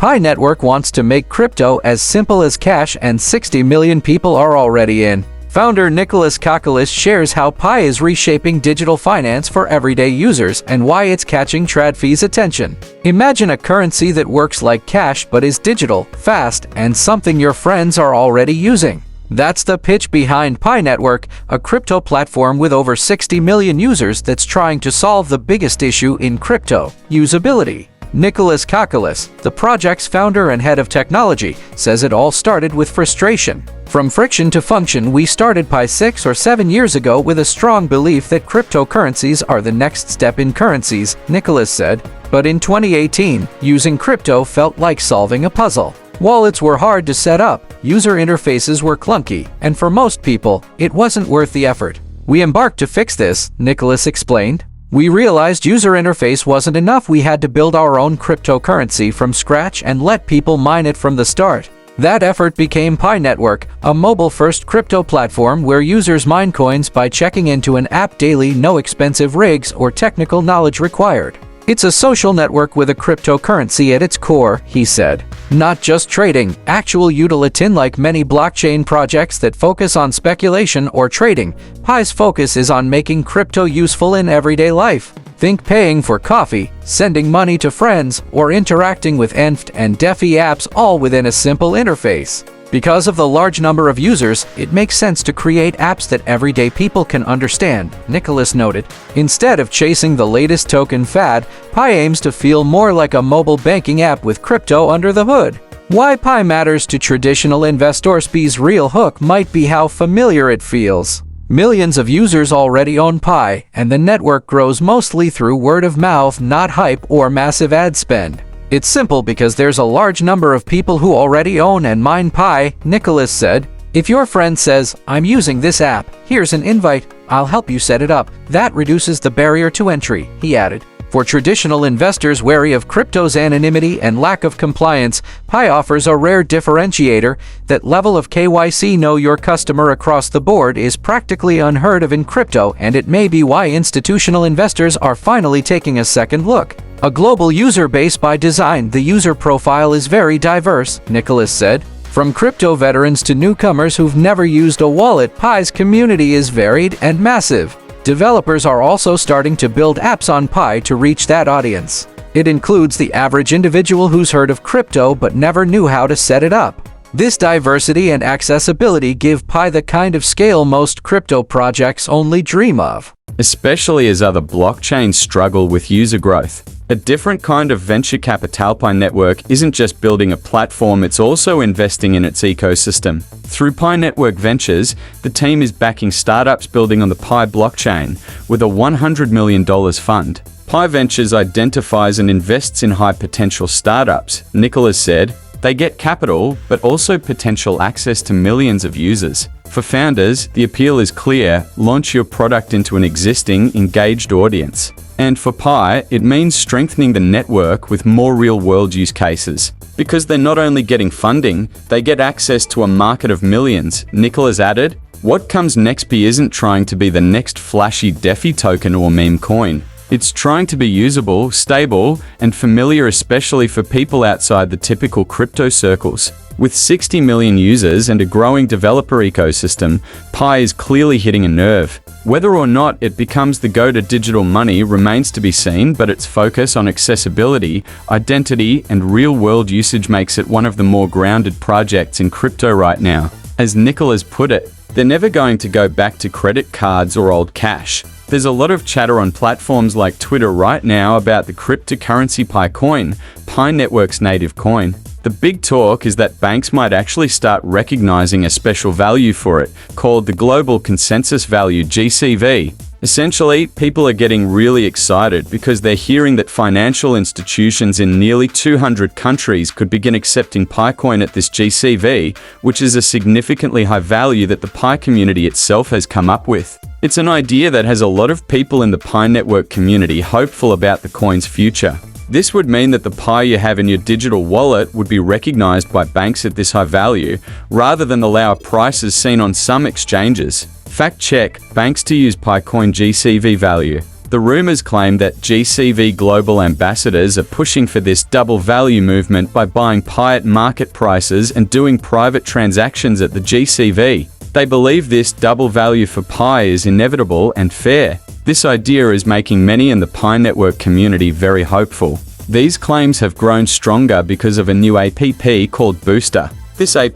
Pi Network wants to make crypto as simple as cash, and 60 million people are already in. Founder Nicholas Kokolis shares how Pi is reshaping digital finance for everyday users and why it's catching TradFi's attention. Imagine a currency that works like cash but is digital, fast, and something your friends are already using. That's the pitch behind Pi Network, a crypto platform with over 60 million users that's trying to solve the biggest issue in crypto: usability. Nicholas Kokolis, the project's founder and head of technology, says it all started with frustration. From friction to function, we started Pi 6 or 7 years ago with a strong belief that cryptocurrencies are the next step in currencies, Nicholas said. But in 2018, using crypto felt like solving a puzzle. Wallets were hard to set up, user interfaces were clunky, and for most people, it wasn't worth the effort. We embarked to fix this, Nicholas explained. We realized user interface wasn't enough. We had to build our own cryptocurrency from scratch and let people mine it from the start. That effort became Pi Network, a mobile-first crypto platform where users mine coins by checking into an app daily, no expensive rigs or technical knowledge required. It's a social network with a cryptocurrency at its core, he said. Not just trading, actual utility. Like many blockchain projects that focus on speculation or trading, Pi's focus is on making crypto useful in everyday life. Think paying for coffee, sending money to friends, or interacting with NFT and DeFi apps, all within a simple interface. Because of the large number of users, it makes sense to create apps that everyday people can understand, Nicholas noted. Instead of chasing the latest token fad, Pi aims to feel more like a mobile banking app with crypto under the hood. Why Pi matters to traditional investors. Pi's real hook might be how familiar it feels. Millions of users already own Pi, and the network grows mostly through word of mouth, not hype or massive ad spend. It's simple because there's a large number of people who already own and mine Pi, Nicholas said. If your friend says, "I'm using this app, here's an invite, I'll help you set it up," that reduces the barrier to entry, he added. For traditional investors wary of crypto's anonymity and lack of compliance, Pi offers a rare differentiator. That level of KYC, know your customer, across the board is practically unheard of in crypto, and it may be why institutional investors are finally taking a second look. A global user base by design, the user profile is very diverse, Nicholas said. From crypto veterans to newcomers who've never used a wallet, Pi's community is varied and massive. Developers are also starting to build apps on Pi to reach that audience. It includes the average individual who's heard of crypto but never knew how to set it up. This diversity and accessibility give Pi the kind of scale most crypto projects only dream of. Especially as other blockchains struggle with user growth. A different kind of venture capital. Pi Network isn't just building a platform, it's also investing in its ecosystem. Through Pi Network Ventures, the team is backing startups building on the Pi blockchain with a $100 million fund. Pi Ventures identifies and invests in high-potential startups, Nicholas said. They get capital, but also potential access to millions of users. For founders, the appeal is clear: launch your product into an existing, engaged audience. And for Pi, it means strengthening the network with more real-world use cases. Because they're not only getting funding, they get access to a market of millions, Nicholas added. What comes next? Pi isn't trying to be the next flashy DeFi token or meme coin. It's trying to be usable, stable, and familiar, especially for people outside the typical crypto circles. With 60 million users and a growing developer ecosystem, Pi is clearly hitting a nerve. Whether or not it becomes the go-to digital money remains to be seen, but its focus on accessibility, identity, and real-world usage makes it one of the more grounded projects in crypto right now. As Nicholas put it, they're never going to go back to credit cards or old cash. There's a lot of chatter on platforms like Twitter right now about the cryptocurrency Pi coin, Pi Network's native coin. The big talk is that banks might actually start recognizing a special value for it, called the Global Consensus Value (GCV). Essentially, people are getting really excited because they're hearing that financial institutions in nearly 200 countries could begin accepting Pi coin at this GCV, which is a significantly high value that the Pi community itself has come up with. It's an idea that has a lot of people in the Pi Network community hopeful about the coin's future. This would mean that the Pi you have in your digital wallet would be recognized by banks at this high value, rather than the lower prices seen on some exchanges. Fact check: banks to use Pi coin GCV value. The rumors claim that GCV global ambassadors are pushing for this double value movement by buying Pi at market prices and doing private transactions at the GCV. They believe this double value for Pi is inevitable and fair. This idea is making many in the Pi network community very hopeful. These claims have grown stronger because of a new app called Booster. This app,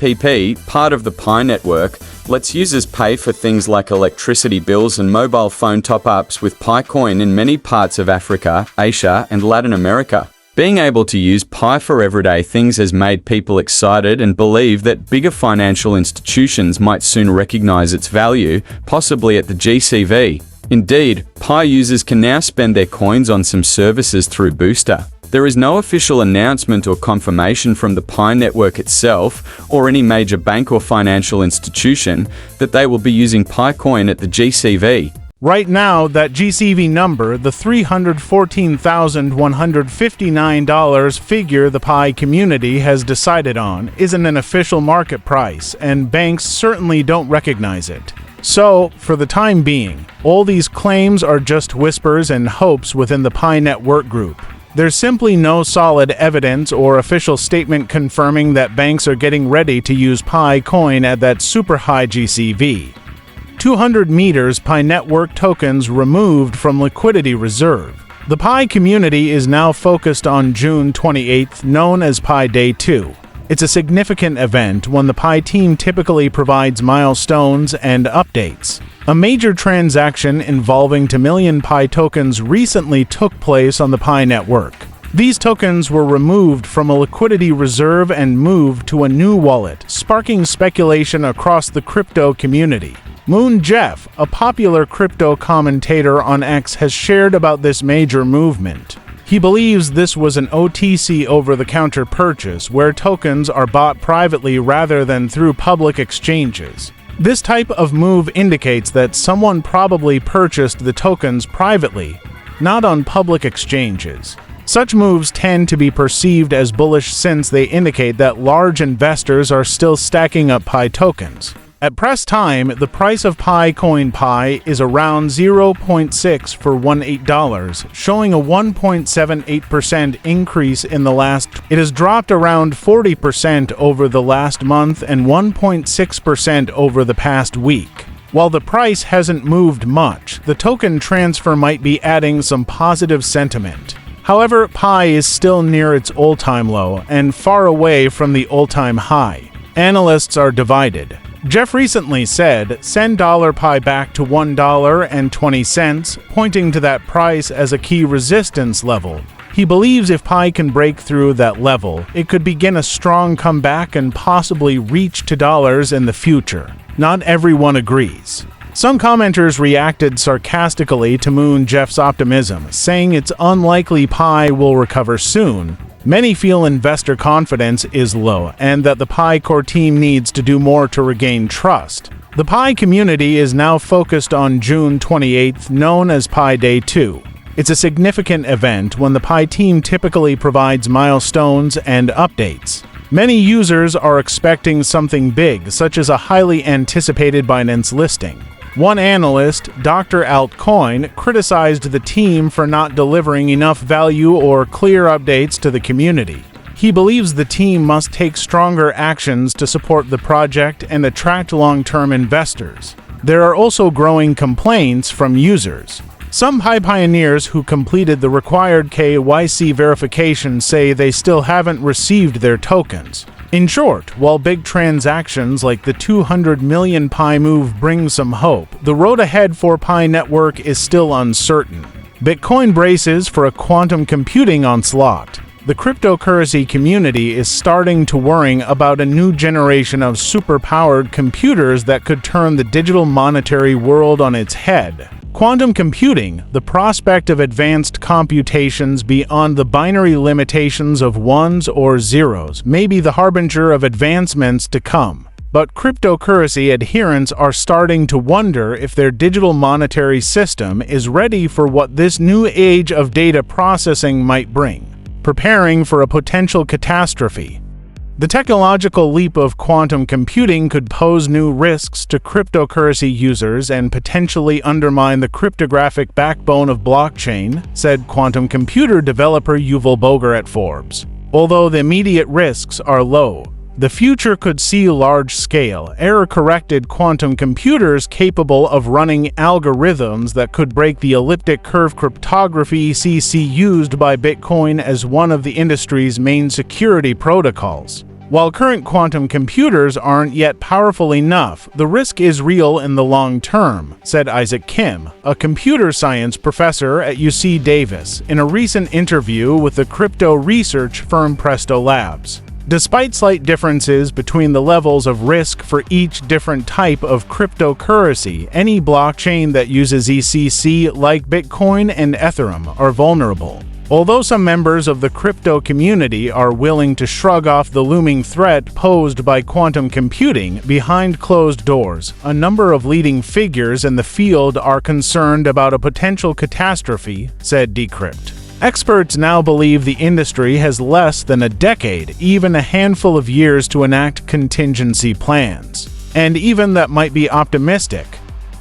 part of the Pi network, lets users pay for things like electricity bills and mobile phone top-ups with Pi coin in many parts of Africa, Asia, and Latin America. Being able to use Pi for everyday things has made people excited and believe that bigger financial institutions might soon recognize its value, possibly at the GCV. Indeed, Pi users can now spend their coins on some services through Booster. There is no official announcement or confirmation from the Pi network itself or any major bank or financial institution that they will be using Pi coin at the GCV. Right now, that GCV number, the $314,159 figure the Pi community has decided on, isn't an official market price, and banks certainly don't recognize it. So, for the time being, all these claims are just whispers and hopes within the Pi network group. There's simply no solid evidence or official statement confirming that banks are getting ready to use Pi coin at that super high GCV. 200 meters Pi network tokens removed from Liquidity Reserve. The Pi community is now focused on June 28th, known as Pi Day 2. It's a significant event when the Pi team typically provides milestones and updates. A major transaction involving 2 million Pi tokens recently took place on the Pi network. These tokens were removed from a liquidity reserve and moved to a new wallet, sparking speculation across the crypto community. Moon Jeff, a popular crypto commentator on X, has shared about this major movement. He believes this was an OTC over-the-counter purchase where tokens are bought privately rather than through public exchanges. This type of move indicates that someone probably purchased the tokens privately, not on public exchanges. Such moves tend to be perceived as bullish since they indicate that large investors are still stacking up Pi tokens. At press time, the price of Pi coin Pi is around 0.6 for $18, showing a 1.78% increase in the last. It has dropped around 40% over the last month and 1.6% over the past week. While the price hasn't moved much, the token transfer might be adding some positive sentiment. However, Pi is still near its all-time low and far away from the all-time high. Analysts are divided. Jeff recently said, send $Pi back to $1.20, pointing to that price as a key resistance level. He believes if Pi can break through that level, it could begin a strong comeback and possibly reach to dollars in the future. Not everyone agrees. Some commenters reacted sarcastically to Moon Jeff's optimism, saying it's unlikely Pi will recover soon. Many feel investor confidence is low and that the Pi core team needs to do more to regain trust. The Pi community is now focused on June 28th, known as Pi Day 2. It's a significant event when the Pi team typically provides milestones and updates. Many users are expecting something big, such as a highly anticipated Binance listing. One analyst, Dr. Altcoin, criticized the team for not delivering enough value or clear updates to the community. He believes the team must take stronger actions to support the project and attract long-term investors. There are also growing complaints from users. Some Pi pioneers who completed the required KYC verification say they still haven't received their tokens. In short, while big transactions like the 200 million Pi move bring some hope, the road ahead for Pi network is still uncertain. Bitcoin braces for a quantum computing onslaught. The cryptocurrency community is starting to worry about a new generation of super-powered computers that could turn the digital monetary world on its head. Quantum computing, the prospect of advanced computations beyond the binary limitations of ones or zeros, may be the harbinger of advancements to come. But cryptocurrency adherents are starting to wonder if their digital monetary system is ready for what this new age of data processing might bring, preparing for a potential catastrophe. The technological leap of quantum computing could pose new risks to cryptocurrency users and potentially undermine the cryptographic backbone of blockchain, said quantum computer developer Yuval Boger at Forbes. Although the immediate risks are low, the future could see large-scale, error-corrected quantum computers capable of running algorithms that could break the elliptic curve cryptography (ECC) used by Bitcoin as one of the industry's main security protocols. While current quantum computers aren't yet powerful enough, the risk is real in the long term, said Isaac Kim, a computer science professor at UC Davis, in a recent interview with the crypto research firm Presto Labs. Despite slight differences between the levels of risk for each different type of cryptocurrency, any blockchain that uses ECC, like Bitcoin and Ethereum, are vulnerable. Although some members of the crypto community are willing to shrug off the looming threat posed by quantum computing behind closed doors, a number of leading figures in the field are concerned about a potential catastrophe, said Decrypt. Experts now believe the industry has less than a decade, even a handful of years, to enact contingency plans. And even that might be optimistic.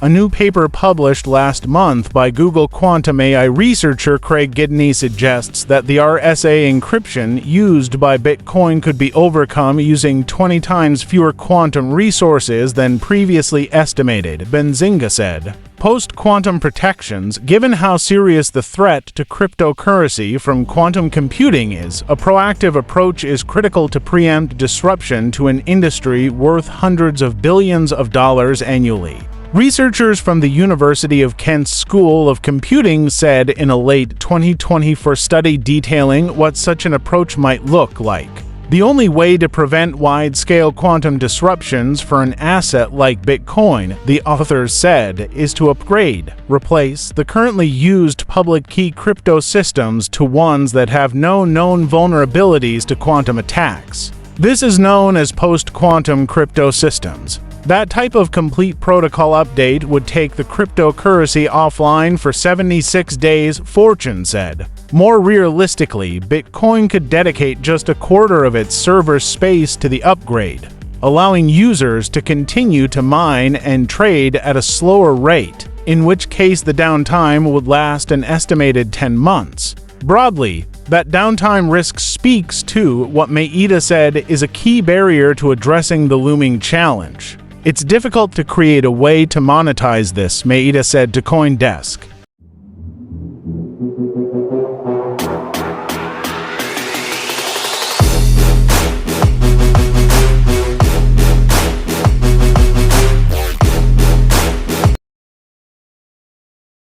A new paper published last month by Google quantum AI researcher Craig Gidney suggests that the RSA encryption used by Bitcoin could be overcome using 20 times fewer quantum resources than previously estimated, Benzinga said. Post-quantum protections, given how serious the threat to cryptocurrency from quantum computing is, a proactive approach is critical to preempt disruption to an industry worth hundreds of billions of dollars annually. Researchers from the University of Kent's School of Computing said in a late 2024 study detailing what such an approach might look like. The only way to prevent wide-scale quantum disruptions for an asset like Bitcoin, the authors said, is to replace the currently used public key crypto systems to ones that have no known vulnerabilities to quantum attacks. This is known as post-quantum crypto systems. That type of complete protocol update would take the cryptocurrency offline for 76 days, Fortune said. More realistically, Bitcoin could dedicate just a quarter of its server space to the upgrade, allowing users to continue to mine and trade at a slower rate, in which case the downtime would last an estimated 10 months. Broadly, that downtime risk speaks to what Maeda said is a key barrier to addressing the looming challenge. It's difficult to create a way to monetize this, Maeda said to CoinDesk.